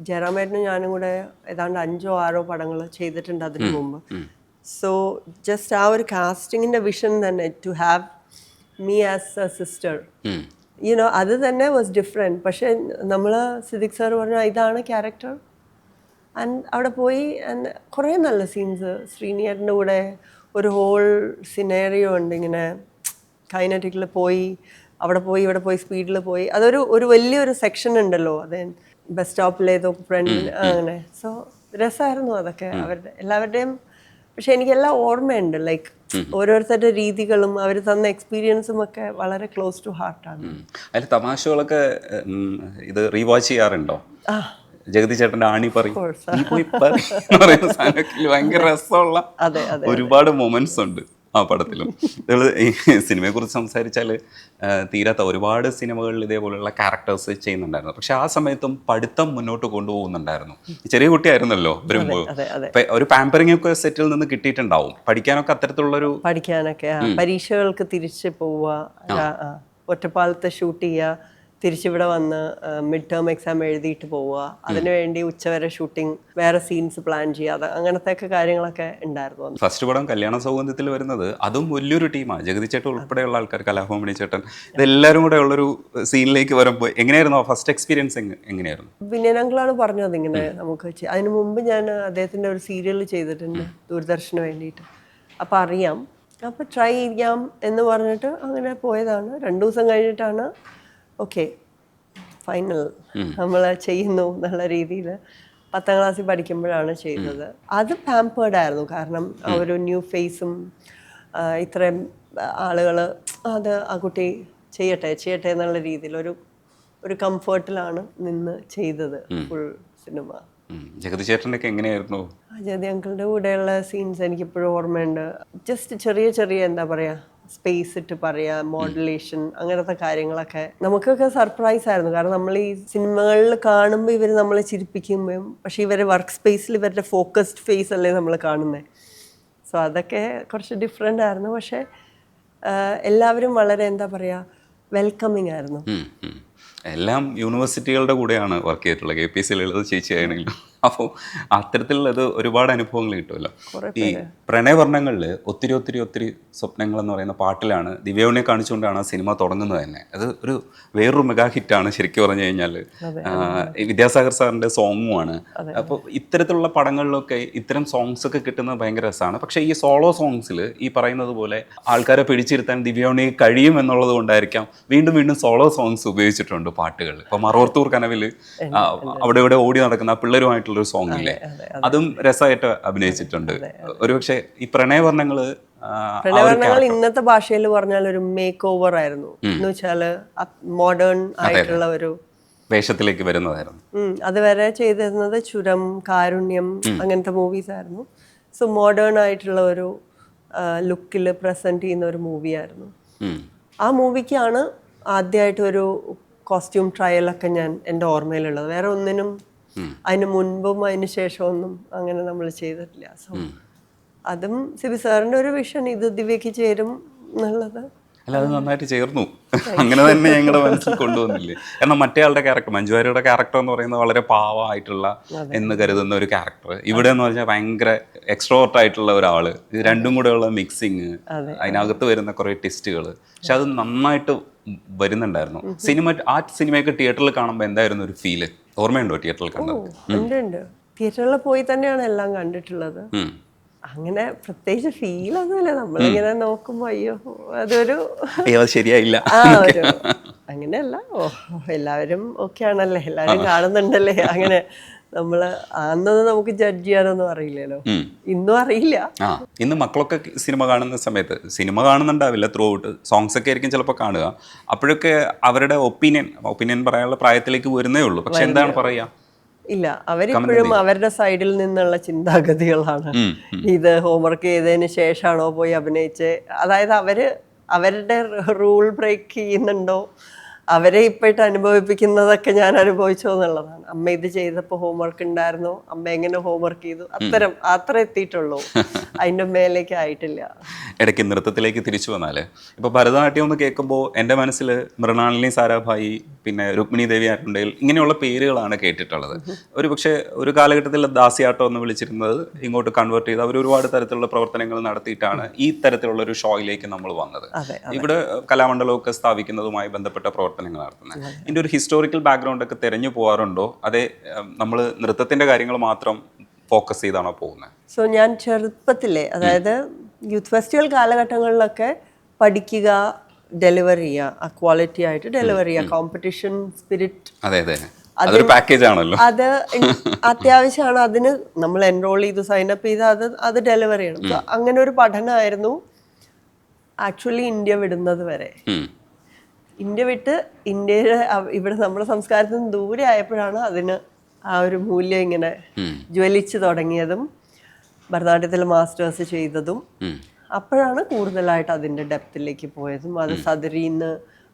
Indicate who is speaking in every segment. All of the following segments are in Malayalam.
Speaker 1: ജയറാമേട്ടനും ഞാനും കൂടെ ഏതാണ്ട് 5-6 പടങ്ങൾ ചെയ്തിട്ടുണ്ട് അതിനു മുമ്പ്. സോ ജസ്റ്റ് ആ ഒരു കാസ്റ്റിങ്ങിന്റെ വിഷൻ തന്നെ to have me as a sister, you know, അത് തന്നെ വാസ് ഡിഫറെൻറ്റ്. പക്ഷെ നമ്മൾ സിദ്ദിഖ് സാർ പറഞ്ഞു ഇതാണ് ക്യാരക്ടർ. ആൻഡ് അവിടെ പോയി ആൻഡ് കുറേ നല്ല സീൻസ് ശ്രീനിയേട്ടൻ്റെ കൂടെ ഒരു ഹോൾ സിനേറിയോ ഉണ്ട്. ഇങ്ങനെ കൈനറ്റിക്കിൽ പോയി അവിടെ പോയി ഇവിടെ പോയി സ്പീഡിൽ പോയി അതൊരു വലിയൊരു സെക്ഷൻ ഉണ്ടല്ലോ. അത് ബസ് സ്റ്റോപ്പിലേതോ ഫ്രണ്ടിൽ അങ്ങനെ. സോ രസമായിരുന്നു അതൊക്കെ എല്ലാവരുടെയും. പക്ഷെ എനിക്കെല്ലാം ഓർമ്മയുണ്ട്. ലൈക്ക് ഓരോരുത്തരുടെ രീതികളും അവർ തന്ന എക്സ്പീരിയൻസും ഒക്കെ വളരെ ക്ലോസ് ടു ഹാർട്ടാണ്.
Speaker 2: അതിൽ തമാശകളൊക്കെ ഇത് റീവാച്ച് ചെയ്യാറുണ്ടോ? ജഗതി ചേട്ടൻ്റെ ആണി പറയും പറയുന്ന സാധനത്തിൽ ഭയങ്കര രസമുള്ള ഒരുപാട് മൊമെന്റ്സ് ഉണ്ട് ആ പടത്തിലും. ഈ സിനിമയെക്കുറിച്ച് സംസാരിച്ചാൽ തീരാത്ത ഒരുപാട് സിനിമകളിൽ ഇതേപോലെയുള്ള ക്യാരക്ടേഴ്സ് ചെയ്യുന്നുണ്ടായിരുന്നു. പക്ഷെ ആ സമയത്തും പഠിത്തം മുന്നോട്ട് കൊണ്ടുപോകുന്നുണ്ടായിരുന്നു. ചെറിയ കുട്ടിയായിരുന്നല്ലോ വരുമ്പോൾ. ഒരു പാമ്പറിംഗ് ഒക്കെ സെറ്റിൽ നിന്ന് കിട്ടിയിട്ടുണ്ടാവും. പഠിക്കാനൊക്കെ അത്തരത്തിലുള്ളൊരു
Speaker 1: പരീക്ഷകൾക്ക് തിരിച്ച് പോവുക, ഒറ്റപ്പാലത്ത് ഷൂട്ട് ചെയ്യുക, തിരിച്ചിവിടെ വന്ന് മിഡ് ടേം എക്സാം എഴുതിയിട്ട് പോവുക, അതിനുവേണ്ടി ഉച്ചവരെ ഷൂട്ടിംഗ്, വേറെ സീൻസ് പ്ലാൻ ചെയ്യാതെ, അങ്ങനത്തെ ഒക്കെ കാര്യങ്ങളൊക്കെ ഉണ്ടായിരുന്നു.
Speaker 2: ഫസ്റ്റ് പടം കല്യാണ സൗഗന്ധ്യത്തിൽ വരുന്നത് അതും വലിയൊരു ടീമാണ്. ജഗതി ചേട്ടൻ ഉൾപ്പെടെയുള്ള ആൾക്കാർ, കലാഭവൻ ചേട്ടൻ, ഇതെല്ലാവരും കൂടെ ഉള്ളൊരു സീനിലേക്ക് വരുമ്പോൾ എങ്ങനെയായിരുന്നു ഫസ്റ്റ് എക്സ്പീരിയൻസ്? എങ്ങനെയായിരുന്നു?
Speaker 1: വിനയൻ അങ്കിളാണ് പറഞ്ഞത് ഇങ്ങനെ നമുക്ക് അതിന് മുമ്പ് ഞാൻ അദ്ദേഹത്തിൻ്റെ ഒരു സീരിയൽ ചെയ്തിട്ടുണ്ട് ദൂരദർശന് വേണ്ടിയിട്ട്. അപ്പം അറിയാം, അപ്പം ട്രൈ ചെയ്യാം എന്ന് പറഞ്ഞിട്ട് അങ്ങനെ പോയതാണ്. 2 ദിവസം കഴിഞ്ഞിട്ടാണ് ഓക്കെ ഫൈനൽ നമ്മൾ ചെയ്യുന്നു എന്നുള്ള രീതിയിൽ 10ാം ക്ലാസ്സിൽ പഠിക്കുമ്പോഴാണ് ചെയ്തത്. അത് പാമ്പേർഡായിരുന്നു. കാരണം ആ ഒരു ന്യൂ ഫേസും ഇത്രയും ആളുകൾ അത് ആ കുട്ടി ചെയ്യട്ടെ എന്നുള്ള രീതിയിൽ ഒരു കംഫർട്ടിലാണ് നിന്ന് ചെയ്തത് ഫുൾ സിനിമ.
Speaker 2: ജഗതി ചേട്ടനൊക്കെ എങ്ങനെയായിരുന്നു?
Speaker 1: ജഗതി അങ്കിളിൻ്റെ കൂടെയുള്ള സീൻസ് എനിക്കിപ്പോഴും ഓർമ്മയുണ്ട്. ജസ്റ്റ് ചെറിയ എന്താ പറയുക, സ്പേസ് ഇട്ട് പറയുക, മോഡുലേഷൻ, അങ്ങനത്തെ കാര്യങ്ങളൊക്കെ നമുക്കൊക്കെ സർപ്രൈസ് ആയിരുന്നു. കാരണം നമ്മൾ ഈ സിനിമകളിൽ കാണുമ്പോൾ ഇവർ നമ്മളെ ചിരിപ്പിക്കുമ്പോഴും, പക്ഷേ ഇവരെ വർക്ക് സ്പേസിൽ ഇവരുടെ ഫോക്കസ്ഡ് ഫേസ് അല്ലേ നമ്മൾ കാണുന്നത്. സോ അതൊക്കെ കുറച്ച് ഡിഫറെൻ്റ് ആയിരുന്നു. പക്ഷേ എല്ലാവരും വളരെ എന്താ പറയുക, വെൽക്കമിങ് ആയിരുന്നു.
Speaker 2: എല്ലാം യൂണിവേഴ്സിറ്റികളുടെ കൂടെയാണ് വർക്ക് ചെയ്തിട്ടുള്ളത്. KPSC ലളിത ചേച്ചി ആണെങ്കിലും. അപ്പോൾ അത്തരത്തിലുള്ളത് ഒരുപാട് അനുഭവങ്ങൾ കിട്ടുമല്ലോ. ഈ പ്രണയവർണ്ണങ്ങളിൽ ഒത്തിരി സ്വപ്നങ്ങൾ എന്ന് പറയുന്ന പാട്ടിലാണ് ദിവ്യനെ കാണിച്ചുകൊണ്ടാണ് ആ സിനിമ തുടങ്ങുന്നത് തന്നെ. അത് വേറൊരു മെഗാ ഹിറ്റാണ് ശരിക്കും പറഞ്ഞു കഴിഞ്ഞാൽ. വിദ്യാസാഗർ സാറിൻ്റെ സോങ്ങുമാണ്. അപ്പോൾ ഇത്തരത്തിലുള്ള പടങ്ങളിലൊക്കെ ഇത്തരം സോങ്സ് ഒക്കെ കിട്ടുന്നത് ഭയങ്കര രസമാണ്. പക്ഷേ ഈ സോളോ സോങ്സിൽ ഈ പറയുന്നത് പോലെ ആൾക്കാരെ പിടിച്ചിരുത്താൻ ദിവ്യനെ കഴിയും എന്നുള്ളത് കൊണ്ടായിരിക്കാം വീണ്ടും സോളോ സോങ്സ് ഉപയോഗിച്ചിട്ടുണ്ട് പാട്ടുകൾ. ഇപ്പോൾ മറവത്തൂർ കനവിൽ അവിടെ ഇവിടെ ഓടി നടക്കുന്ന പിള്ളേരുമായിട്ടുള്ളൊരു സോങ് ഇല്ലേ, അതും രസമായിട്ട് അഭിനയിച്ചിട്ടുണ്ട്. ഒരുപക്ഷെ ഈ പ്രണയവർണ്ണങ്ങൾ
Speaker 1: ഇന്നത്തെ ഭാഷയിൽ പറഞ്ഞാൽ ഒരു മേക്ക് ഓവർ ആയിരുന്നു. എന്ന് വെച്ചാൽ മോഡേൺ ആയിട്ടുള്ള ഒരു
Speaker 2: വേഷത്തിലേക്ക് വരുന്നതായിരുന്നു.
Speaker 1: അതുവരെ ചെയ്തിരുന്നത് ചുരം, കാരുണ്യം, അങ്ങനത്തെ മൂവീസ് ആയിരുന്നു. സോ മോഡേൺ ആയിട്ടുള്ള ഒരു ലുക്കിൽ പ്രസന്റ് ചെയ്യുന്ന ഒരു മൂവിയായിരുന്നു. ആ മൂവിക്കാണ് ആദ്യമായിട്ട് ഒരു കോസ്റ്റ്യൂം ട്രയലൊക്കെ എൻ്റെ ഓർമ്മയിലുള്ളത്. വേറെ ഒന്നിനും അതിന് മുൻപും അതിന് ശേഷമൊന്നും അങ്ങനെ നമ്മൾ ചെയ്തിട്ടില്ല. സോ അതും സിബി സാറിൻ്റെ ഒരു വിഷൻ, ഇത് ദിവ്യക്ക് ചേരും എന്നുള്ളത്.
Speaker 2: അല്ല, അത് നന്നായിട്ട് ചേർന്നു. അങ്ങനെ തന്നെ ഞങ്ങളുടെ മനസ്സിൽ കൊണ്ടുവന്നില്ലേ. കാരണം മറ്റേ ആളുടെ ക്യാരക്ടർ, മഞ്ജുവാരിയുടെ ക്യാരക്ടർ എന്ന് പറയുന്നത് വളരെ പാവമായിട്ടുള്ള എന്ന് കരുതുന്ന ഒരു ക്യാരക്ടർ. ഇവിടെ എന്ന് പറഞ്ഞാൽ ഭയങ്കര എക്സ്ട്രോവർട്ട് ആയിട്ടുള്ള ഒരാൾ. ഇത് രണ്ടും കൂടെയുള്ള മിക്സിങ്, അതിനകത്ത് വരുന്ന കുറേ ടെസ്റ്റുകൾ, പക്ഷെ അത് നന്നായിട്ട് വരുന്നുണ്ടായിരുന്നു. ആ സിനിമയൊക്കെ തിയേറ്ററിൽ കാണുമ്പോൾ എന്തായിരുന്നു ഒരു ഫീല്? ഓർമ്മയുണ്ടോ തിയേറ്ററിൽ കണ്ടത്?
Speaker 1: ഉണ്ട്. തിയേറ്ററിൽ പോയി തന്നെയാണ് എല്ലാം കണ്ടിട്ടുള്ളത്. അങ്ങനെ പ്രത്യേകിച്ച് ഫീൽ ഒന്നുമില്ല. നമ്മളിങ്ങനെ നോക്കുമ്പോ അയ്യോ അതൊരു
Speaker 2: ശരിയായില്ല
Speaker 1: അങ്ങനെയല്ല. എല്ലാവരും ഓക്കെ ആണല്ലേ, എല്ലാവരും കാണുന്നുണ്ടല്ലേ, അങ്ങനെ നമ്മള് അന്നൊന്നും നമുക്ക് ജഡ്ജ് ചെയ്യാനൊന്നും അറിയില്ലല്ലോ. ഇന്നും അറിയില്ല.
Speaker 2: ഇന്ന് മക്കളൊക്കെ സിനിമ കാണുന്ന സമയത്ത് സിനിമ കാണുന്നുണ്ടാവില്ല, ത്രൂ ഔട്ട് സോങ്സ് ഒക്കെ ആയിരിക്കും ചിലപ്പോൾ കാണുക. അപ്പോഴൊക്കെ അവരുടെ ഒപ്പീനിയൻ പറയാനുള്ള പ്രായത്തിലേക്ക് വരുന്നേ ഉള്ളൂ. പക്ഷെ എന്താണ് പറയാ,
Speaker 1: ഇല്ല, അവരിപ്പോഴും അവരുടെ സൈഡിൽ നിന്നുള്ള ചിന്താഗതികളാണ്. ഇത് ഹോംവർക്ക് ചെയ്തതിന് ശേഷമാണോ പോയി അഭിനയിച്ച്, അതായത് അവരുടെ റൂൾ ബ്രേക്ക് ചെയ്യുന്നുണ്ടോ, അവരെ ഇപ്പോഴത്തെ അനുഭവിപ്പിക്കുന്നതൊക്കെ ഞാൻ അനുഭവിച്ചോ എന്നുള്ളതാണ്. അമ്മ ഇത് ചെയ്തപ്പോൾ ഹോംവർക്ക് ഉണ്ടായിരുന്നോ, അമ്മ എങ്ങനെ ഹോംവർക്ക് ചെയ്തു, അത്ര എത്തിയിട്ടുള്ളൂ, അതിൻ്റെ മേലേക്ക് ആയിട്ടില്ല.
Speaker 2: ഇടയ്ക്ക് നൃത്തത്തിലേക്ക് തിരിച്ചു വന്നാൽ ഇപ്പോൾ ഭരതനാട്യം എന്ന് കേൾക്കുമ്പോൾ എൻ്റെ മനസ്സിൽ മൃണാളിനി സാരാഭായി, പിന്നെ രുക്മിണി ദേവി ആരുണ്ടെങ്കിൽ ഇങ്ങനെയുള്ള പേരുകളാണ് കേട്ടിട്ടുള്ളത്. ഒരു പക്ഷേ ഒരു കാലഘട്ടത്തിൽ ദാസിയാട്ടം എന്ന് വിളിച്ചിരുന്നത് ഇങ്ങോട്ട് കൺവേർട്ട് ചെയ്ത് അവർ ഒരുപാട് തരത്തിലുള്ള പ്രവർത്തനങ്ങൾ നടത്തിയിട്ടാണ് ഈ തരത്തിലുള്ള ഒരു ഷോയിലേക്ക് നമ്മൾ വന്നത്. ഇവിടെ കലാമണ്ഡലമൊക്കെ സ്ഥാപിക്കുന്നതുമായി ബന്ധപ്പെട്ട പ്രവർത്തനങ്ങൾ നടത്തുന്നത്. ഇതിൻ്റെ ഒരു ഹിസ്റ്റോറിക്കൽ ബാക്ക്ഗ്രൗണ്ട് ഒക്കെ തിരഞ്ഞു പോകാറുണ്ടോ, അതേ നമ്മൾ നൃത്തത്തിൻ്റെ കാര്യങ്ങൾ മാത്രം ഫോക്കസ് ചെയ്താണോ പോകുന്നത്?
Speaker 1: സോ ഞാൻ ചെറുപ്പത്തിലെ, അതായത് യൂത്ത് ഫെസ്റ്റിവൽ കാലഘട്ടങ്ങളിലൊക്കെ പഠിക്കുക, ഡെലിവർ ചെയ്യുക, ആ ക്വാളിറ്റി ആയിട്ട് ഡെലിവർ ചെയ്യുക, കോമ്പറ്റീഷൻ സ്പിരിറ്റ്,
Speaker 2: അതെ അതെ, അതൊരു പാക്കേജ് ആണല്ലോ,
Speaker 1: അത് അത്യാവശ്യമാണ്. അതിന് നമ്മൾ എൻറോൾ ചെയ്ത് സൈനപ്പ് ചെയ്ത് അത് ഡെലിവർ ചെയ്യണം. സോ അങ്ങനെ ഒരു പഠനമായിരുന്നു ആക്ച്വലി ഇന്ത്യ വിടുന്നത് വരെ. ഇന്ത്യ വിട്ട് ഇന്ത്യയുടെ ഇവിടെ നമ്മുടെ സംസ്കാരത്തിൽ നിന്ന് ദൂരെ ആയപ്പോഴാണ് അതിന് ആ ഒരു മൂല്യം ഇങ്ങനെ ജ്വലിച്ചു തുടങ്ങിയതും ഭരതനാട്യത്തിൽ മാസ്റ്റേഴ്സ് ചെയ്തതും. അപ്പോഴാണ് കൂടുതലായിട്ട് അതിൻ്റെ ഡെപ്തിലേക്ക് പോയതും. അത് സദരിന്ന്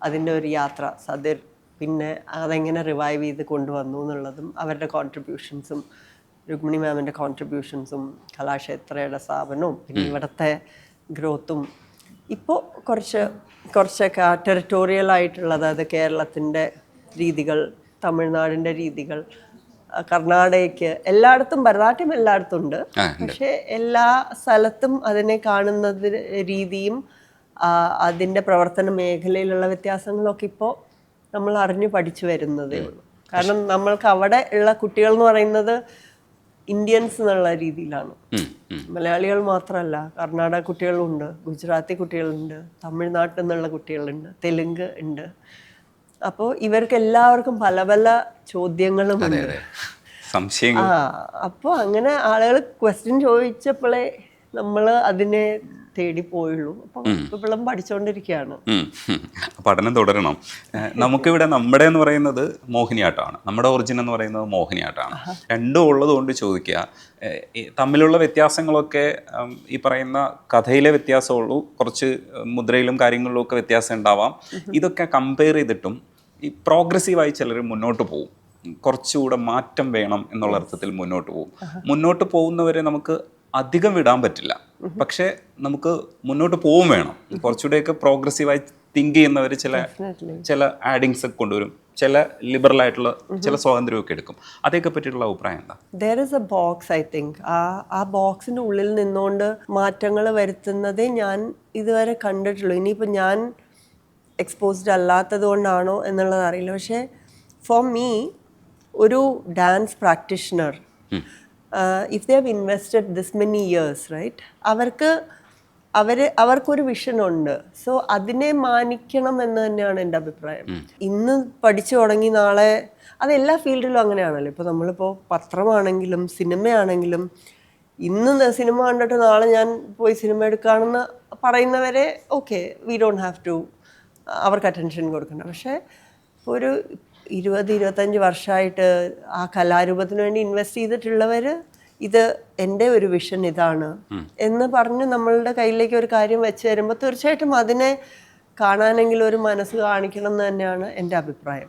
Speaker 1: അതിൻ്റെ ഒരു യാത്ര, സദർ പിന്നെ അതെങ്ങനെ റിവൈവ് ചെയ്ത് കൊണ്ടുവന്നു എന്നുള്ളതും അവരുടെ കോൺട്രിബ്യൂഷൻസും, രുക്മിണി മാമിൻ്റെ കോൺട്രിബ്യൂഷൻസും, കലാക്ഷേത്രയുടെ സ്ഥാപനവും, പിന്നെ ഇവിടുത്തെ ഗ്രോത്തും. ഇപ്പോൾ കുറച്ചൊക്കെ ടെറിട്ടോറിയൽ ആയിട്ടുള്ളത്, അത് കേരളത്തിൻ്റെ രീതികൾ, തമിഴ്നാടിൻ്റെ രീതികൾ, കർണാടകയ്ക്ക്, എല്ലായിടത്തും ഭരതനാട്യം എല്ലായിടത്തും ഉണ്ട്. പക്ഷെ എല്ലാ സ്ഥലത്തും അതിനെ കാണുന്നത് രീതിയും അതിൻ്റെ പ്രവർത്തന മേഖലയിലുള്ള വ്യത്യാസങ്ങളൊക്കെ ഇപ്പോൾ നമ്മൾ അറിഞ്ഞു പഠിച്ചു വരുന്നതേ ഉള്ളൂ. കാരണം നമ്മൾക്ക് അവിടെ ഉള്ള കുട്ടികൾ എന്ന് പറയുന്നത് ഇന്ത്യൻസ് എന്നുള്ള രീതിയിലാണ്. മലയാളികൾ മാത്രമല്ല, കർണാടക കുട്ടികളുണ്ട്, ഗുജറാത്തി കുട്ടികളുണ്ട്, തമിഴ്നാട്ടിൽ നിന്നുള്ള കുട്ടികളുണ്ട്, തെലുങ്ക് ഉണ്ട്. അപ്പോൾ ഇവർക്ക് എല്ലാവർക്കും പല പല ചോദ്യങ്ങളും ഉണ്ട്,
Speaker 2: സംശയങ്ങൾ.
Speaker 1: അപ്പോൾ അങ്ങനെ ആളുകൾ ക്വസ്റ്റ്യൻ ചോദിച്ചപ്പോഴേ നമ്മൾ അതിനെ തേടി പോയുള്ളൂ. അപ്പം ഇപ്പോഴും പഠിച്ചുകൊണ്ടിരിക്കുകയാണ്.
Speaker 2: പഠനം തുടരണം. നമുക്കിവിടെ നമ്മുടെ എന്ന് പറയുന്നത് മോഹിനിയാട്ടമാണ്, നമ്മുടെ ഒറിജിൻ എന്ന് പറയുന്നത് മോഹിനിയാട്ടമാണ്. രണ്ടും ഉള്ളത് കൊണ്ട് ചോദിക്കുക, തമ്മിലുള്ള വ്യത്യാസങ്ങളൊക്കെ ഈ പറയുന്ന കഥയിലെ വ്യത്യാസമുള്ളൂ, കുറച്ച് മുദ്രയിലും കാര്യങ്ങളിലും ഒക്കെ വ്യത്യാസം ഉണ്ടാവാം. ഇതൊക്കെ കമ്പയർ ചെയ്തിട്ടും ഈ പ്രോഗ്രസീവായി ചിലർ മുന്നോട്ട് പോകും, കുറച്ചുകൂടെ മാറ്റം വേണം എന്നുള്ള അർത്ഥത്തിൽ മുന്നോട്ട് പോകും. മുന്നോട്ട് പോകുന്നവരെ നമുക്ക് അധികം വിടാൻ പറ്റില്ല, പക്ഷേ നമുക്ക് മുന്നോട്ട് പോവും വേണം. കുറച്ചുകൂടെയൊക്കെ പ്രോഗ്രസീവായി തിങ്ക് ചെയ്യുന്നവർ ചില ആഡിങ്സ് ഒക്കെ കൊണ്ടുവരും, ചില ലിബറൽ ആയിട്ടുള്ള ചില സ്വാതന്ത്ര്യമൊക്കെ എടുക്കും. അതേക്കെ പറ്റിയിട്ടുള്ള അഭിപ്രായം എന്താ?
Speaker 1: There is A box, I think. ആ ബോക്സിൻ്റെ ഉള്ളിൽ നിന്നുകൊണ്ട് മാറ്റങ്ങൾ വരുത്തുന്നതേ ഞാൻ ഇതുവരെ കണ്ടിട്ടുള്ളൂ. ഇനിയിപ്പോൾ ഞാൻ എക്സ്പോസ്ഡ് അല്ലാത്തത് കൊണ്ടാണോ എന്നുള്ളത് അറിയില്ല. പക്ഷേ ഫോർ മീ, ഒരു dance practitioner, if they have invested this many years, right, അവർക്കൊരു വിഷനുണ്ട്. സോ അതിനെ മാനിക്കണം എന്ന് തന്നെയാണ് എൻ്റെ അഭിപ്രായം. ഇന്ന് പഠിച്ചു തുടങ്ങി നാളെ, അത് എല്ലാ ഫീൽഡിലും അങ്ങനെയാണല്ലോ. ഇപ്പോൾ നമ്മളിപ്പോൾ പത്രമാണെങ്കിലും സിനിമയാണെങ്കിലും, ഇന്ന് സിനിമ കണ്ടിട്ട് നാളെ ഞാൻ പോയി സിനിമ എടുക്കുകയാണെന്ന് പറയുന്നവരെ okay, we don't have to അവർക്ക് അറ്റൻഷൻ കൊടുക്കണം. പക്ഷേ ഇപ്പോൾ ഒരു 20-25 വർഷമായിട്ട് ആ കലാരൂപത്തിന് വേണ്ടി ഇൻവെസ്റ്റ് ചെയ്തിട്ടുള്ളവർ ഇത് എൻ്റെ ഒരു വിഷൻ ഇതാണ് എന്ന് പറഞ്ഞ് നമ്മളുടെ കയ്യിലേക്ക് ഒരു കാര്യം വെച്ച് തരുമ്പോൾ തീർച്ചയായിട്ടും അതിനെ കാണാനെങ്കിലും ഒരു മനസ്സ് കാണിക്കണം എന്ന് തന്നെയാണ് എൻ്റെ അഭിപ്രായം.